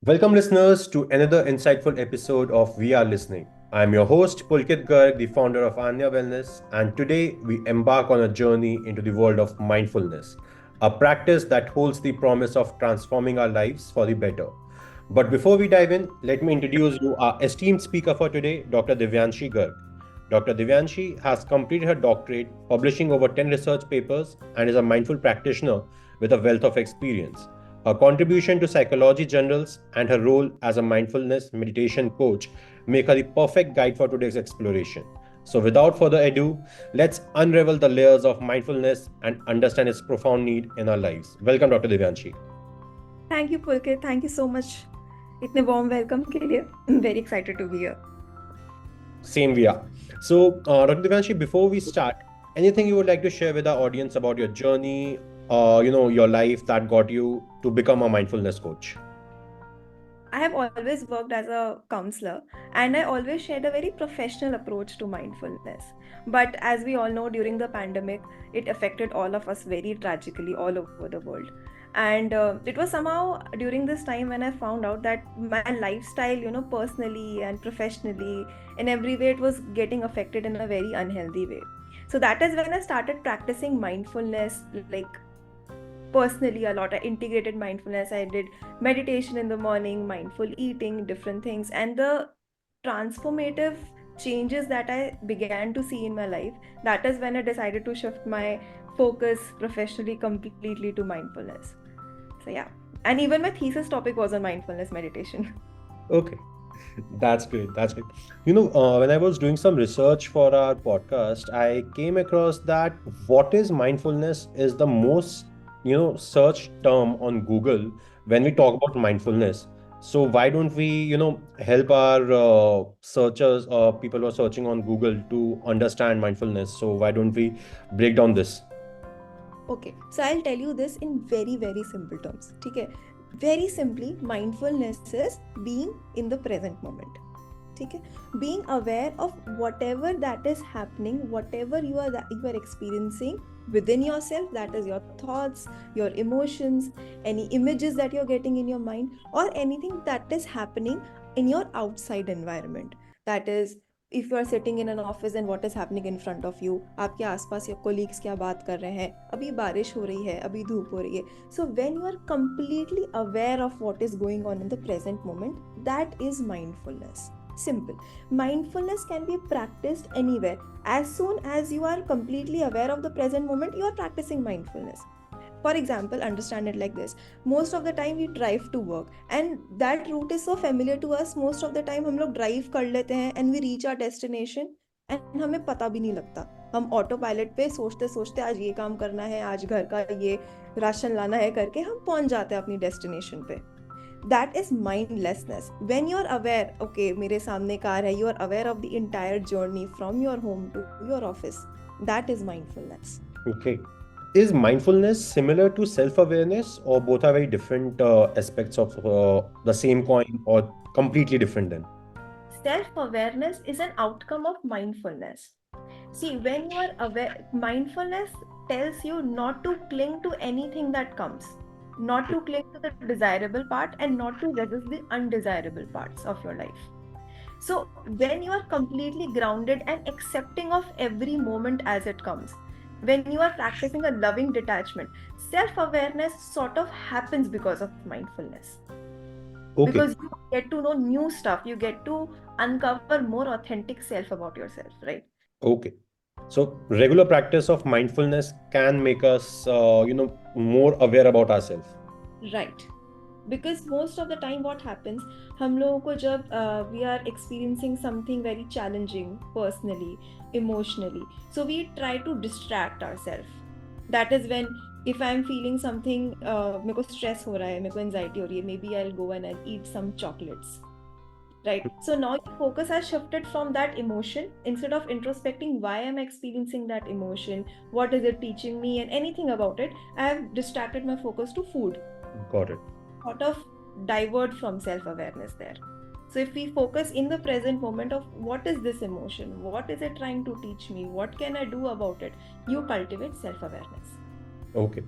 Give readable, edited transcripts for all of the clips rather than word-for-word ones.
Welcome, listeners, to another insightful episode of We Are Listening. I'm your host, Pulkit Garg, the founder of Aanya Wellness, and today we embark on a journey into the world of mindfulness, a practice that holds the promise of transforming our lives for the better. But before we dive in, let me introduce you our esteemed speaker for today, Dr. Divyanshi Garg. Dr. Divyanshi has completed her doctorate, publishing over 10 research papers, and is a mindful practitioner with a wealth of experience. Her contribution to psychology journals and her role as a mindfulness meditation coach make her the perfect guide for today's exploration. So, without further ado, let's unravel the layers of mindfulness and understand its profound need in our lives. Welcome, Dr. Divyanshi. Thank you, Pulkit. Thank you so much. इतने warm welcome के लिए. I'm very excited to be here. Same we are. So, Dr. Divyanshi, before we start, anything you would like to share with our audience about your journey, your life that got you to become a mindfulness coach? I have always worked as a counselor and I always shared a very professional approach to mindfulness. But as we all know, during the pandemic, it affected all of us very tragically all over the world. And it was somehow during this time when I found out that my lifestyle, personally and professionally, in every way, it was getting affected in a very unhealthy way. So that is when I started practicing mindfulness, like personally a lot. I integrated mindfulness. I did meditation in the morning, mindful eating, different things, and the transformative changes that I began to see in my life, that is when I decided to shift my focus professionally completely to mindfulness. So yeah, and even my thesis topic was on mindfulness meditation. Okay. That's great. That's great. When I was doing some research for our podcast, I came across that what is mindfulness is the most, searched term on Google when we talk about mindfulness. So why don't we, help our searchers or people who are searching on Google to understand mindfulness? So why don't we break down this? Okay, so I'll tell you this in very, very simple terms. Okay, very simply, mindfulness is being in the present moment. ठीक है, being aware of whatever that is happening, whatever you are experiencing within yourself, that is your thoughts, your emotions, any images that you're getting in your mind, or anything that is happening in your outside environment. That is, if you are sitting in an office and what is happening in front of you, आपके आसपास या colleagues क्या बात कर रहे हैं, अभी बारिश हो रही है, अभी धूप हो रही है. So when you are completely aware of what is going on in the present moment, that is mindfulness. Simple. Mindfulness can be practiced anywhere. As soon as you are completely aware of the present moment, you are practicing mindfulness. For example, understand it like this. Most of the time we drive to work and that route is so familiar to us. Most of the time हम लोग drive कर लेते हैं and we reach our destination and हमें पता भी नहीं लगता. हम ऑटो पायलट पे सोचते सोचते आज ये काम करना है, आज घर का ये राशन लाना है करके हम पहुंच जाते हैं अपनी डेस्टिनेशन पे. That is mindlessness. When you're aware, okay, मेरे सामने कार है, you are aware of the entire journey from your home to your office. That is mindfulness. Okay. Is mindfulness similar to self-awareness, or both are very different aspects of the same coin, or completely different then? Self-awareness is an outcome of mindfulness. See, when you are aware, mindfulness tells you not to cling to anything that comes, not to cling to the desirable part, and not to resist the undesirable parts of your life. So, when you are completely grounded and accepting of every moment as it comes, when you are practicing a loving detachment, self awareness sort of happens because of mindfulness. Okay. Because you get to know new stuff, you get to uncover more authentic self about yourself, right? Okay. So regular practice of mindfulness can make us, more aware about ourselves. Right. Because most of the time what happens, हम लोगों को जब we are experiencing something very challenging personally, emotionally, so we try to distract ourselves. That is when, if I'm feeling something, मेरे को stress हो रहा है, मेरे को anxiety हो रही है, maybe I'll go and I'll eat some chocolates. Right. So now your focus has shifted from that emotion. Instead of introspecting why I'm experiencing that emotion, what is it teaching me, and anything about it, I have distracted my focus to food. Got it. Sort of divert from self-awareness there. So if we focus in the present moment of what is this emotion, what is it trying to teach me, what can I do about it, you cultivate self-awareness. Okay.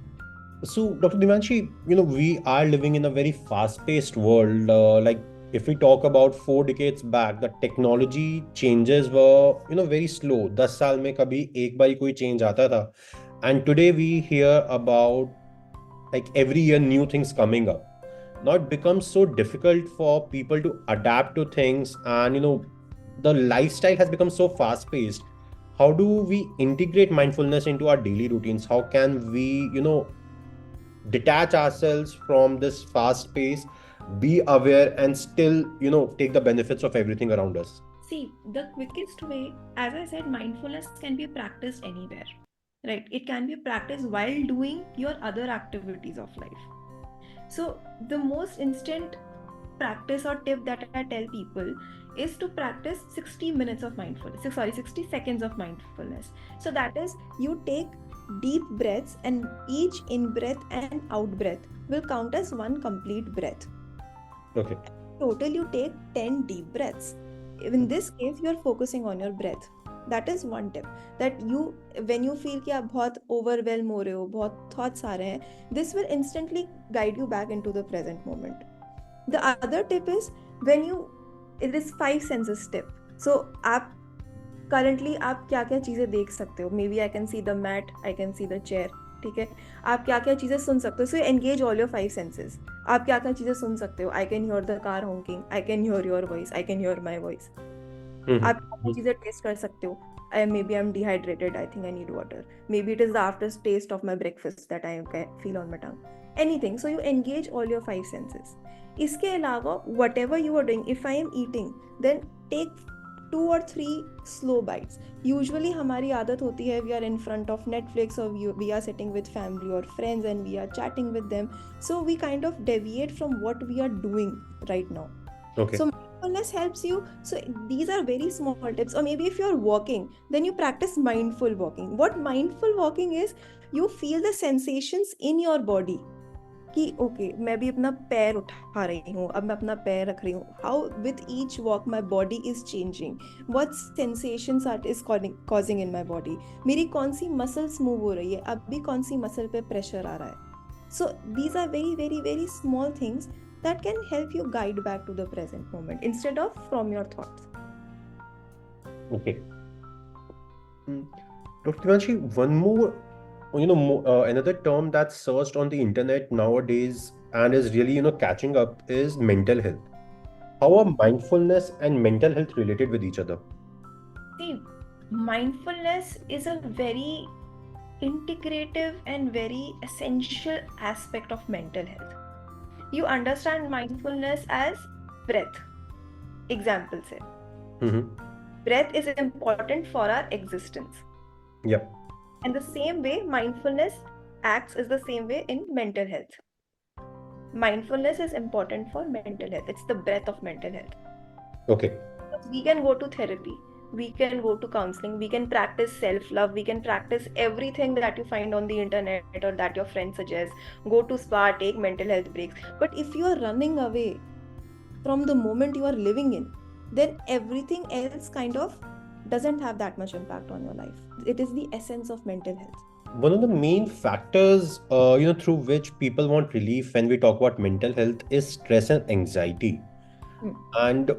So, Dr. Divyanshi, we are living in a very fast-paced world. If we talk about 4 decades back, the technology changes were, very slow. 10 साल में कभी एक बार ही कोई change आता था. And today we hear about like every year new things coming up. Now it becomes so difficult for people to adapt to things, and the lifestyle has become so fast-paced. How do we integrate mindfulness into our daily routines? How can we, detach ourselves from this fast pace, be aware, and still take the benefits of everything around us? See, the quickest way, as I said, mindfulness can be practiced anywhere, right? It can be practiced while doing your other activities of life. So, the most instant practice or tip that I tell people is to practice 60 minutes of mindfulness. Sorry, 60 seconds of mindfulness. So, that is, you take deep breaths, and each in breath and out breath will count as one complete breath. Okay. Total, you take 10 deep breaths. In this case, you are focusing on your breath. That is one tip. That you, when you feel कि आप बहुत overwhelmed हो रहे हो, बहुत thoughts आ रहे हैं, this will instantly guide you back into the present moment. The other tip is when you, it is 5 senses tip. So आप currently आप क्या क्या चीज़ें देख सकते हो? Maybe I can see the mat, I can see the chair. ठीक है, आप क्या क्या चीज़ें सुन सकते हो? So engage all your 5 senses. आप क्या क्या चीज़ें सुन सकते हो? I can hear the car honking, I can hear your voice, I can hear my voice. आप क्या क्या चीज़ें टेस्ट कर सकते हो? Maybe I'm dehydrated, I think I need water. Maybe it is the aftertaste of my breakfast that I feel on my tongue. Anything. So you engage all your 5 senses. इसके अलावा whatever you are doing, if I am eating, then take 2 or 3 slow bites. Usually हमारी आदत होती है, we are in front of Netflix or we are sitting with family or friends and we are chatting with them. So we kind of deviate from what we are doing right now. Okay. So mindfulness helps you. So these are very small tips. Or maybe if you're walking, then you practice mindful walking. What mindful walking is, you feel the sensations in your body. कि okay मैं भी अपना पैर उठा रही हूँ, अब मैं अपना पैर रख रही हूँ. How with each walk my body is changing, what sensations are is causing in my body, मेरी कौन सी मसल्स मूव हो रही है, अभी कौन सी मसल पे प्रेशर आ रहा है. So these are very very very small things that can help you guide back to the present moment instead of from your thoughts. Okay. Dr. Divyanshi, one more, another term that's searched on the internet nowadays and is really, catching up is mental health. How are mindfulness and mental health related with each other? See, mindfulness is a very integrative and very essential aspect of mental health. You understand mindfulness as breath. Example say, breath is important for our existence. Yep. And the same way, mindfulness acts is the same way in mental health. Mindfulness is important for mental health. It's the breath of mental health. Okay. We can go to therapy, we can go to counseling, we can practice self-love, we can practice everything that you find on the internet or that your friend suggests. Go to spa, take mental health breaks. But if you are running away from the moment you are living in, then everything else kind of doesn't have that much impact on your life. It is the essence of mental health. One of the main factors, through which people want relief when we talk about mental health is stress and anxiety. And,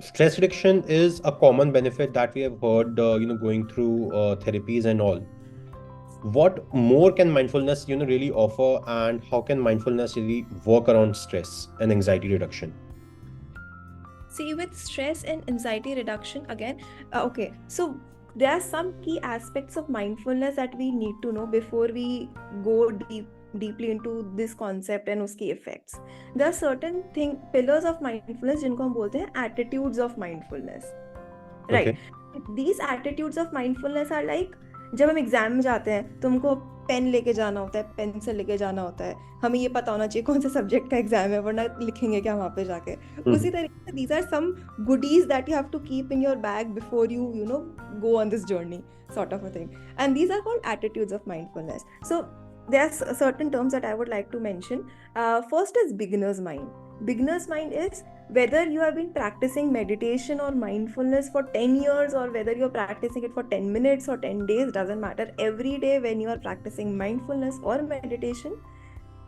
stress reduction is a common benefit that we have heard, going through therapies and all. What more can mindfulness, really offer, and how can mindfulness really work around stress and anxiety reduction? See, with stress and anxiety reduction, again, okay, so there are some key aspects of mindfulness that we need to know before we go deeply into this concept and uski effects. There are certain pillars of mindfulness जिनको हम बोलते हैं attitudes of mindfulness, right? Okay. These attitudes of mindfulness are like, जब हम exam में जाते हैं तो हमको पेन लेके जाना होता है, पेंसिल लेके जाना होता है, हमें ये पता होना चाहिए कौन से सब्जेक्ट का एग्जाम है, वरना लिखेंगे क्या वहाँ पे जाके. उसी तरीके से these are some goodies that you have to keep in your bag before you go on this journey, sort of a thing. And these are called attitudes of mindfulness. So there are certain terms that I would like to mention. First is beginner's mind. Beginner's mind is Whether you have been practicing meditation or mindfulness for 10 years, or whether you're practicing it for 10 minutes or 10 days, doesn't matter. Every day when you are practicing mindfulness or meditation,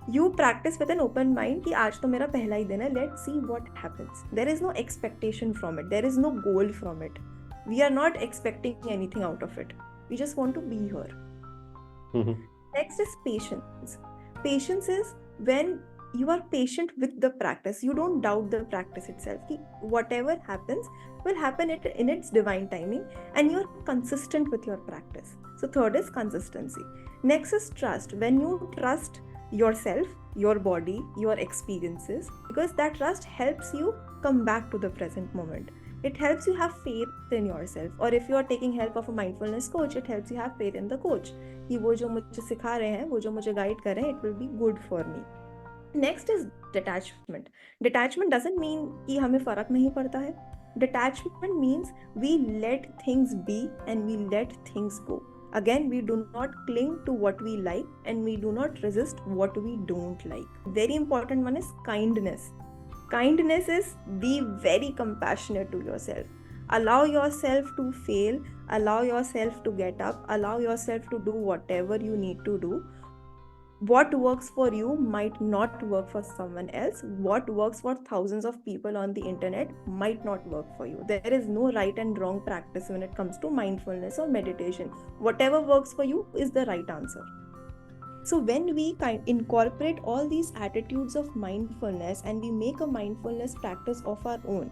you practice with an open mind कि आज तो मेरा पहला ही दिन है, let's see what happens. There is no expectation from it, there is no goal from it. We are not expecting anything out of it, we just want to be here. Next is patience. Patience is when you are patient with the practice. You don't doubt the practice itself. Whatever happens will happen in its divine timing, and you're consistent with your practice. So third is consistency. Next is trust. When you trust yourself, your body, your experiences, because that trust helps you come back to the present moment. It helps you have faith in yourself. Or if you are taking help of a mindfulness coach, it helps you have faith in the coach कि वो जो मुझे सिखा रहे हैं, वो जो मुझे गाइड कर रहे हैं, it will be good for me. Next is detachment. Detachment doesn't mean कि हमें फर्क नहीं पड़ता है. Detachment means we let things be and we let things go. Again, we do not cling to what we like and we do not resist what we don't like. Very important one is kindness. Kindness is be very compassionate to yourself. Allow yourself to fail, allow yourself to get up, allow yourself to do whatever you need to do. What works for you might not work for someone else. What works for thousands of people on the internet might not work for you. There is no right and wrong practice when it comes to mindfulness or meditation. Whatever works for you is the right answer. So when we incorporate all these attitudes of mindfulness and we make a mindfulness practice of our own,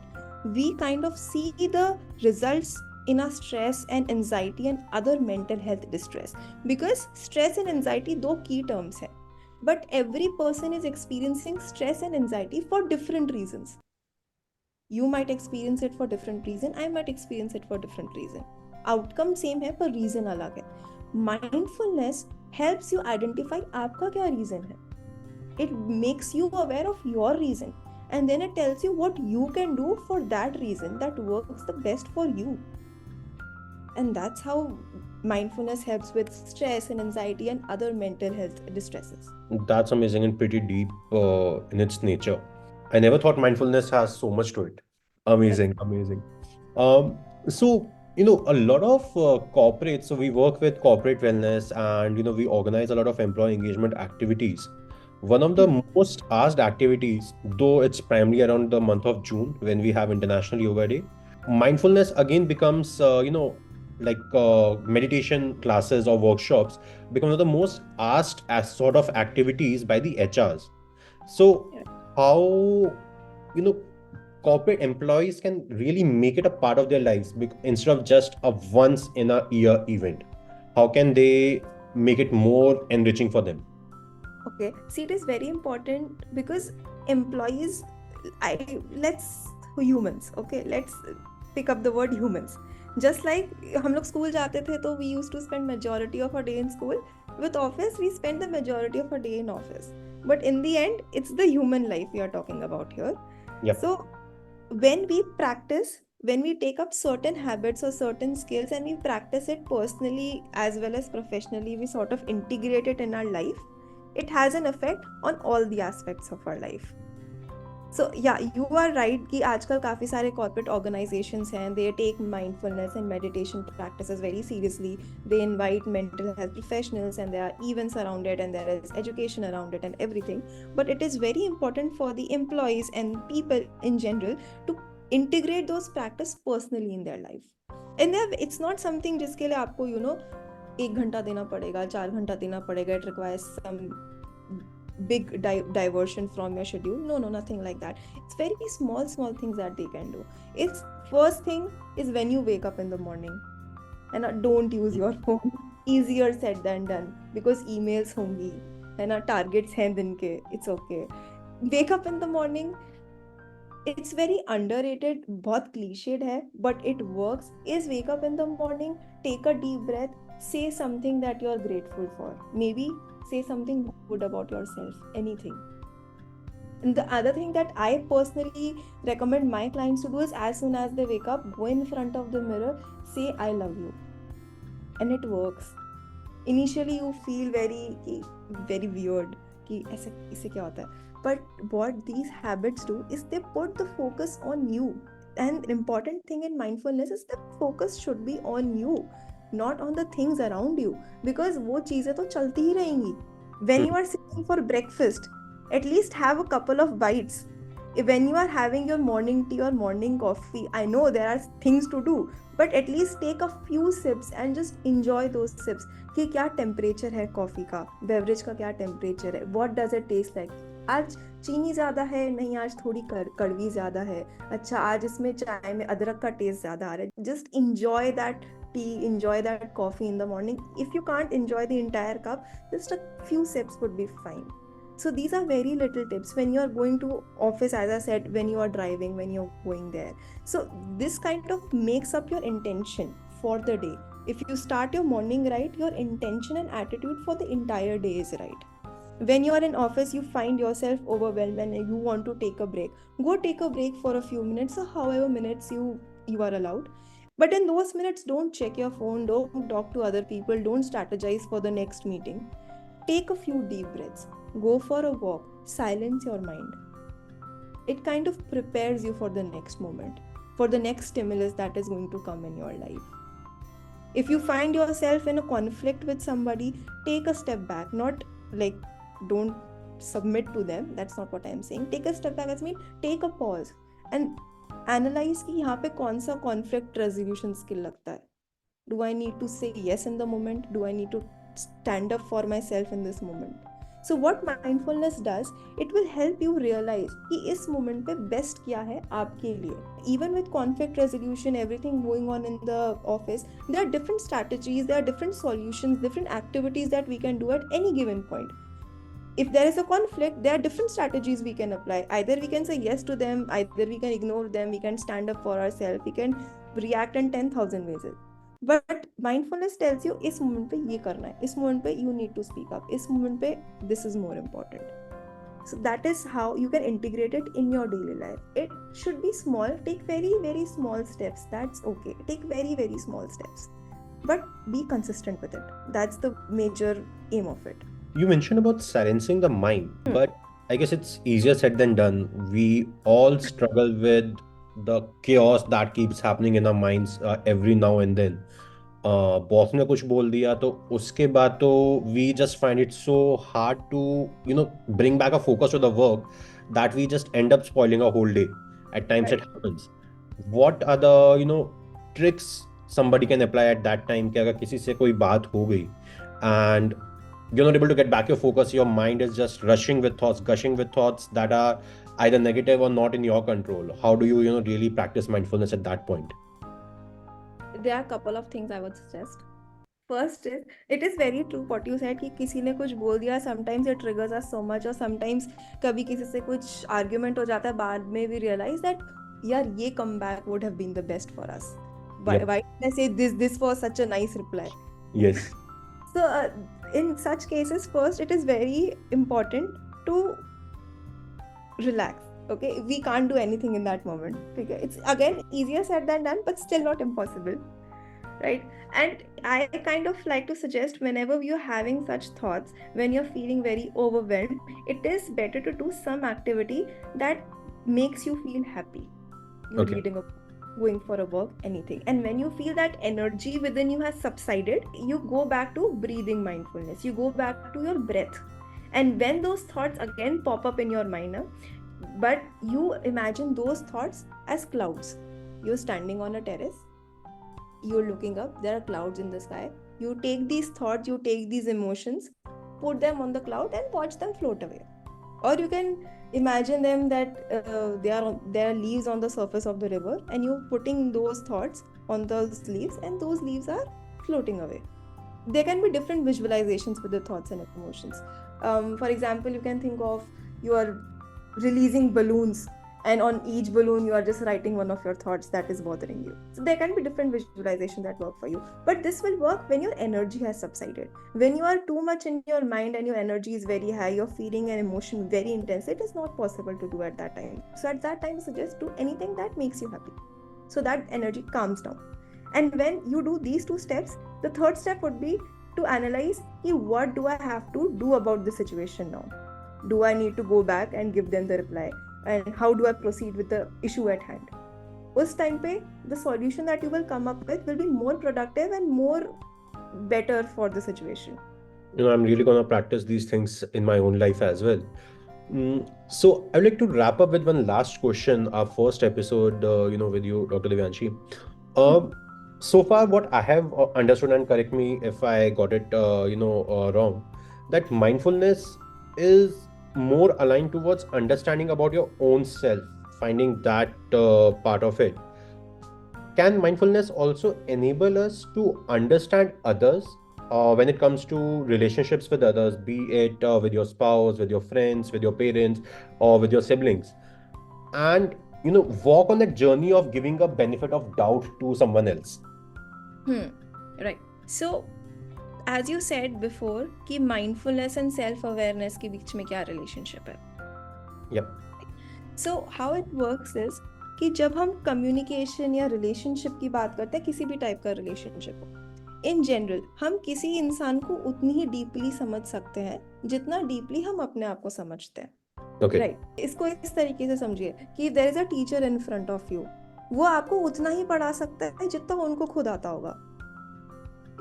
we kind of see the results in our stress and anxiety and other mental health distress. Because stress and anxiety दो key terms हैं, but every person is experiencing stress and anxiety for different reasons. You might experience it for different reason, I might experience it for different reason. Outcome same है पर reason अलग है. Mindfulness helps you identify आपका क्या reason है. It makes you aware of your reason, and then it tells you what you can do for that reason that works the best for you. And that's how mindfulness helps with stress and anxiety and other mental health distresses. That's amazing and pretty deep in its nature. I never thought mindfulness has so much to it. Amazing, amazing. So, a lot of corporates, so we work with corporate wellness and, we organize a lot of employee engagement activities. One of the most asked activities, though it's primarily around the month of June when we have International Yoga Day, mindfulness again becomes, meditation classes or workshops become one of the most asked as sort of activities by the HRs. So, how, you know, corporate employees can really make it a part of their lives instead of just a once in a year event? How can they make it more enriching for them? Okay, see, it is very important because employees, let's humans, okay, let's pick up the word humans. Just like हम लोग school जाते थे तो we used to spend majority of our day in school. With office, we spend the majority of our day in office. But in the end, it's the human life we are talking about here. Yep. So when we practice, when we take up certain habits or certain skills and we practice it personally as well as professionally, we sort of integrate it in our life. It has an effect on all the aspects of our life. So yeah, you are right कि आजकल काफ़ी सारे corporate organizations हैं, they take mindfulness and meditation practices very seriously. They invite mental health professionals and there are events around it and there is education around it and everything. But it is very important for the employees and people in general to integrate those practices personally in their life. And it's not something जिसके लिए आपको 1 घंटा देना पड़ेगा, 4 घंटा देना पड़ेगा. It requires some big diversion from your schedule. No, nothing like that. It's very small things that they can do. It's first thing is when you wake up in the morning and don't use your phone. Easier said than done because emails होंगी है ना, targets हैं दिन के. It's okay. Wake up in the morning. It's very underrated, बहुत cliched है, but it works. Is wake up in the morning, take a deep breath, say something that you're grateful for. Maybe say something good about yourself, anything. And the other thing that I personally recommend my clients to do is as soon as they wake up, go in front of the mirror, say I love you. And it works. Initially you feel very weird कि ऐसे क्या होता है, But what these habits do is they put the focus on you. And important thing in mindfulness is the focus should be on you, not on the things around you. Because वो चीजें तो चलती ही रहेंगी. When you are sitting for breakfast, at least have a couple of bites. When you are having your morning tea or morning coffee, I know there are things to do, but at least take a few sips and just enjoy those sips. कि क्या temperature है coffee का, beverage का क्या temperature है, what does it taste like. आज चीनी ज़्यादा है, नहीं आज थोड़ी कड़वी ज़्यादा है, अच्छा आज इसमें चाय में अदरक का टेस्ट ज़्यादा आ रहा है. Just enjoy that tea, enjoy that coffee in the morning. If you can't enjoy the entire cup, just a few sips would be fine. So these are very little tips when you are going to office, as I said, when you are driving, when you're going there. So this kind of makes up your intention for the day. If you start your morning right, your intention and attitude for the entire day is right. When you are in office, you find yourself overwhelmed and you want to take a break, go take a break for a few minutes or however minutes you are allowed. But in those minutes, don't check your phone, don't talk to other people, don't strategize for the next meeting. Take a few deep breaths, go for a walk, silence your mind. It kind of prepares you for the next moment, for the next stimulus that is going to come in your life. If you find yourself in a conflict with somebody, take a step back. Not like don't submit to them, that's not what I'm saying. Take a step back, that's mean take a pause and analyze कि यहाँ पे कौन सा conflict resolution skill लगता है. Do I need to say yes in the moment? Do I need to stand up for myself in this moment? So what mindfulness does, it will help you realize कि इस moment पे best क्या है आपके लिए. Even with conflict resolution, everything going on in the office, there are different strategies, there are different solutions, different activities that we can do at any given point. If there is a conflict, there are different strategies we can apply. Either we can say yes to them, either we can ignore them, we can stand up for ourselves, we can react in 10,000 ways. But mindfulness tells you इस moment पे ये करना है, इस moment पे you need to speak up, इस moment पे this is more important. So that is how you can integrate it in your daily life. It should be small. Take very, very small steps. That's okay. Take very, very small steps. But be consistent with it. That's the major aim of it. You mentioned about silencing the mind, but I guess it's easier said than done. We all struggle with the chaos that keeps happening in our minds every now and then. Boss ने कुछ बोल दिया तो उसके बाद तो we just find it so hard to bring back a focus to the work that we just end up spoiling our whole day. At times it happens. What are the tricks somebody can apply at that time कि अगर किसी से कोई बात हो गई and you're not able to get back your focus, your mind is just rushing with thoughts, gushing with thoughts that are either negative or not in your control? How do you really practice mindfulness at that point? There are a couple of things I would suggest. First is, it is very true what you said कि किसी ने कुछ बोल दिया, sometimes it triggers us so much, or sometimes कभी किसी से कुछ argument हो जाता है, बाद में we realize that यार ये comeback would have been the best for us. Why did I say this was such a nice reply? Yes. So in such cases, first it is very important to relax. Okay, we can't do anything in that moment. Okay, it's again easier said than done, but still not impossible, right? And I kind of like to suggest, whenever you're having such thoughts, when you're feeling very overwhelmed, it is better to do some activity that makes you feel happy. You're reading a book, going for a walk, anything. And when you feel that energy within you has subsided, you go back to breathing mindfulness, you go back to your breath. And when those thoughts again pop up in your mind, but you imagine those thoughts as clouds. You're standing on a terrace, you're looking up, there are clouds in the sky. You take these thoughts, you take these emotions, put them on the cloud and watch them float away. Or you can imagine them that there are leaves on the surface of the river, and you're putting those thoughts on those leaves, and those leaves are floating away. There can be different visualizations with the thoughts and emotions. For example, you can think of you are releasing balloons, and on each balloon you are just writing one of your thoughts that is bothering you. So there can be different visualizations that work for you, but this will work when your energy has subsided. When you are too much in your mind and your energy is very high, you're feeling an emotion very intense, it is not possible to do at that time. So at that time, suggest do anything that makes you happy, so that energy calms down. And when you do these two steps, the third step would be to analyze what do I have to do about the situation now. Do I need to go back and give them the reply? And how do I proceed with the issue at hand? उस time पे the solution that you will come up with will be more productive and more better for the situation. I'm really going to practice these things in my own life as well. So I'd like to wrap up with one last question. Our first episode, with you, Dr. Divyanshi. Hmm. Um, so far, what I have understood, and correct me if I got it, wrong, that mindfulness is more aligned towards understanding about your own self, finding that part of it. Can mindfulness also enable us to understand others when it comes to relationships with others, be it with your spouse, with your friends, with your parents, or with your siblings, and walk on that journey of giving a benefit of doubt to someone else? Hmm. Right. So, as you said before, कि mindfulness and self-awareness के बीच में क्या relationship है? Yep. So how it works is कि जब हम communication या relationship की बात करते हैं, किसी भी type का relationship हो, in general हम किसी इंसान को उतनी ही deeply समझ सकते हैं जितना deeply हम अपने आप को समझते हैं. Okay. राइट इसको इस तरीके से समझिए कि there is a teacher in front of you, वो आपको उतना ही पढ़ा सकता है जितना उनको खुद आता होगा.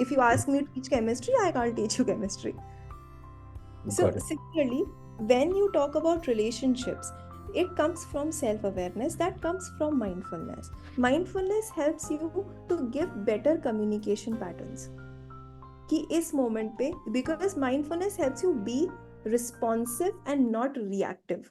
If you ask me to teach chemistry, I can't teach you chemistry. So Got it. similarly, when you talk about relationships, it comes from self-awareness, that comes from mindfulness. Mindfulness helps you to give better communication patterns कि इस moment पे, because mindfulness helps you be responsive and not reactive.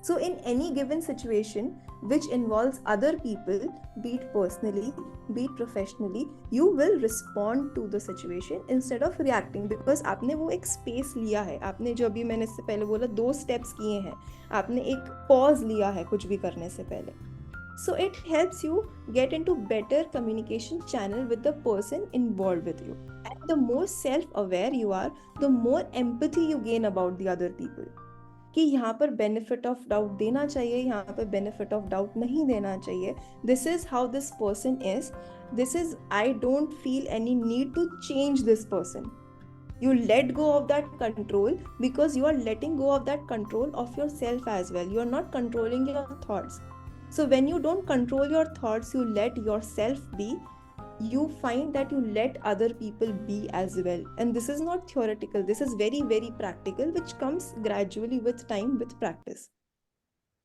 So in any given situation which involves other people, be it personally, be it professionally, you will respond to the situation instead of reacting, because आपने वो एक space लिया है, आपने जो अभी मैंने इससे पहले बोला 2 steps किए हैं, आपने एक pause लिया है कुछ भी करने से पहले. So it helps you get into better communication channel with the person involved with you. And the more self-aware you are, the more empathy you gain about the other people. कि यहाँ पर बेनिफिट ऑफ डाउट देना चाहिए, यहाँ पर benefit of doubt नहीं देना चाहिए. This is how this person is, this is, I don't feel any need to change this person. You let go of that control because you are letting go of that control of yourself as well. You are not controlling your thoughts. So when you don't control your thoughts, you let yourself be, you find that you let other people be as well. And this is not theoretical, this is very very practical, which comes gradually with time, with practice.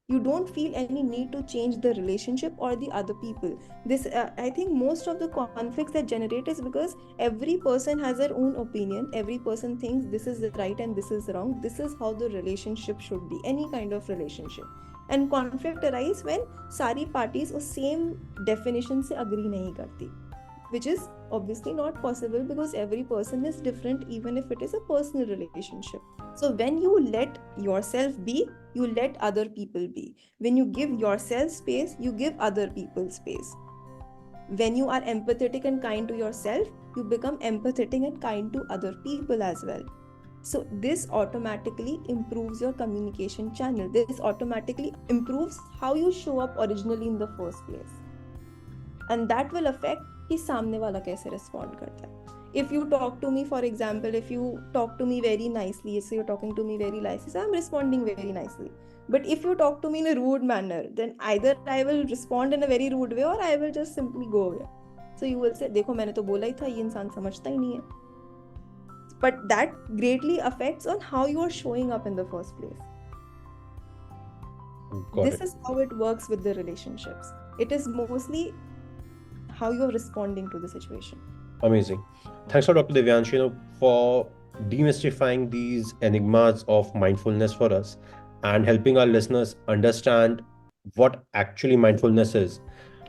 You don't feel any need to change the relationship or the other people. This I think most of the conflicts that generate is because every person has their own opinion, every person thinks this is right and this is wrong, this is how the relationship should be, any kind of relationship. And conflict arise when सारी parties उस same definition से agree नहीं करती, which is obviously not possible because every person is different, even if it is a personal relationship. So when you let yourself be, you let other people be. When you give yourself space, you give other people space. When you are empathetic and kind to yourself, you become empathetic and kind to other people as well. So this automatically improves your communication channel. This automatically improves how you show up originally in the first place. And that will affect कि सामने वाला कैसे respond करता है. If you talk to me, for example, if you talk to me very nicely, so you're talking to me very nicely, so I'm responding very nicely. But if you talk to me in a rude manner, then either I will respond in a very rude way or I will just simply go away. So you will say, देखो मैंने तो बोला ही था, ये इंसान समझता ही नहीं है. But that greatly affects on how you are showing up in the first place. This is how it works with the relationships. It is mostly how you're responding to the situation. Amazing. Thanks for Dr. Divyanshi, for demystifying these enigmas of mindfulness for us and helping our listeners understand what actually mindfulness is.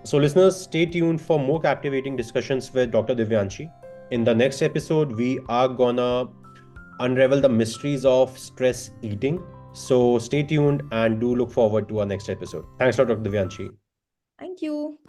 So, listeners, stay tuned for more captivating discussions with Dr. Divyanshi. In the next episode, we are gonna unravel the mysteries of stress eating. So, stay tuned and do look forward to our next episode. Thanks, Dr. Divyanshi. Thank you.